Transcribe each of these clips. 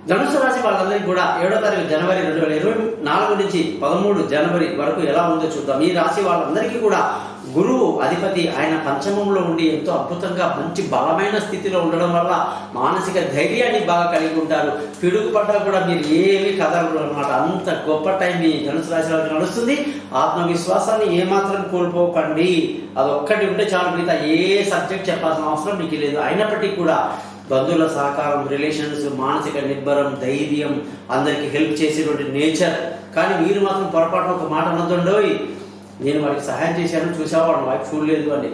ధనుసు రాశి వాళ్ళందరికీ కూడా 7వ తారీఖు జనవరి 2024 నుంచి 13 జనవరి వరకు ఎలా ఉందో చూద్దాం. ఈ రాశి వాళ్ళందరికీ కూడా గురువు అధిపతి ఆయన పంచమంలో ఉండి ఎంతో అద్భుతంగా మంచి బలమైన స్థితిలో ఉండడం వల్ల మానసిక ధైర్యాన్ని బాగా కలిగి ఉంటారు. పిడుగుపడ్డా కూడా మీరు ఏమీ కదలరు అనమాట. అంత గొప్ప టైం మీ ధనుసు రాశి వాళ్ళకి నడుస్తుంది. ఆత్మవిశ్వాసాన్ని ఏమాత్రం కోల్పోకండి. అదొక్కటి ఉంటే చాలు, మిగతా ఏ సబ్జెక్ట్ చెప్పాల్సిన అవసరం మీకు లేదు. అయినప్పటికీ కూడా బంధువుల సహకారం, రిలేషన్స్, మానసిక నిబ్బరం, ధైర్యం, అందరికీ హెల్ప్ చేసేటువంటి నేచర్. కానీ మీరు మాత్రం పొరపాటున ఒక మాట అనొద్దండోయ్, నేను వాడికి సహాయం చేశాను చూసావా వాడు వైపు చూడలేదు అని.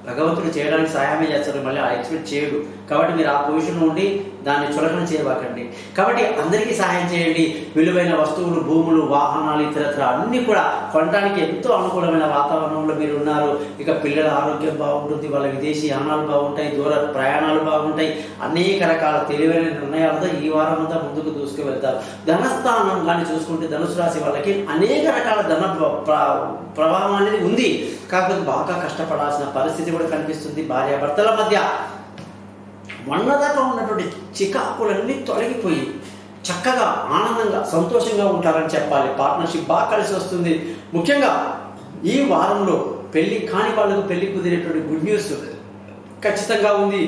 భగవంతుడు చేయడానికి సహాయమే చేస్తాడు, మళ్ళీ ఆ ఎక్స్పెక్ట్ చేయడు. కాబట్టి మీరు ఆ పొజిషన్లో ఉండి దాన్ని చులకన చేయబాకండి. కాబట్టి అందరికీ సహాయం చేయండి. విలువైన వస్తువులు, భూములు, వాహనాలు, ఇతరత్ర అన్నీ కూడా కొనడానికి ఎంతో అనుకూలమైన వాతావరణంలో మీరు ఉన్నారు. ఇక పిల్లల ఆరోగ్యం బాగుంటుంది, వాళ్ళ విదేశీ యానాలు బాగుంటాయి, దూర ప్రయాణాలు బాగుంటాయి. అనేక రకాల తెలివైన నిర్ణయాలతో ఈ వారం అంతా ముందుకు దూసుకువెళ్తారు. ధనస్థానం కానీ చూసుకుంటే ధనుసు రాశి వాళ్ళకి అనేక రకాల ధన ప్రభావం అనేది ఉంది. కాకపోతే బాగా కష్టపడాల్సిన పరిస్థితి కూడా కనిపిస్తుంది. భార్యాభర్తల మధ్య మొన్నదాకా ఉన్నటువంటి చికాకులన్నీ తొలగిపోయి చక్కగా ఆనందంగా సంతోషంగా ఉంటారని చెప్పాలి. పార్ట్నర్షిప్ బాగా కలిసి వస్తుంది. ముఖ్యంగా ఈ వారంలో పెళ్లి కాని వాళ్ళకు పెళ్లి కుదిరేటువంటి గుడ్ న్యూస్ ఖచ్చితంగా ఉంది.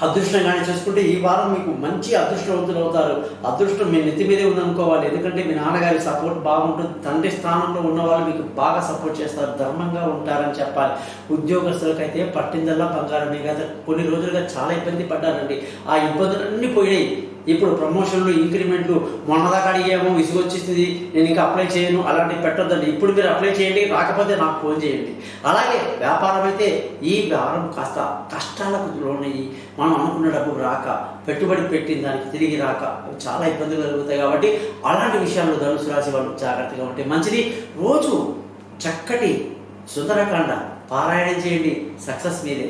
అదృష్టంగానే చూసుకుంటే ఈ వారం మీకు మంచి అదృష్టవంతులు అవుతారు. అదృష్టం మీ నెత్తి మీదే ఉందనుకోవాలి. ఎందుకంటే మీ నాన్నగారి సపోర్ట్ బాగుంటుంది. తండ్రి స్థానంలో ఉన్న వాళ్ళు మీకు బాగా సపోర్ట్ చేస్తారు. ధర్మంగా ఉంటారని చెప్పాలి. ఉద్యోగస్తులకైతే పట్టిందల్లా బంగారమే. గత కొన్ని రోజులుగా చాలా ఇబ్బంది పడ్డారండి. ఆ ఇబ్బందులన్నీ పోయినాయి. ఇప్పుడు ప్రమోషన్లు, ఇంక్రిమెంట్లు, మొన్నదాకా అడిగాము విసుగొచ్చేసింది, నేను ఇంకా అప్లై చేయను, అలాంటివి పెట్టొద్దండి. ఇప్పుడు మీరు అప్లై చేయండి, రాకపోతే నాకు ఫోన్ చేయండి. అలాగే వ్యాపారం అయితే ఈ వారం కాస్త కష్టాలకు లోనయ్యి మనం అనుకున్న డబ్బు రాక, పెట్టుబడి పెట్టిన దానికి తిరిగి రాక చాలా ఇబ్బందులు కలుగుతాయి. కాబట్టి అలాంటి విషయాల్లో ధనుసు రాశి వాళ్ళు జాగ్రత్తగా ఉంటే మంచిది. రోజు చక్కటి సుందరకాండ పారాయణం చేయండి, సక్సెస్ మీదే.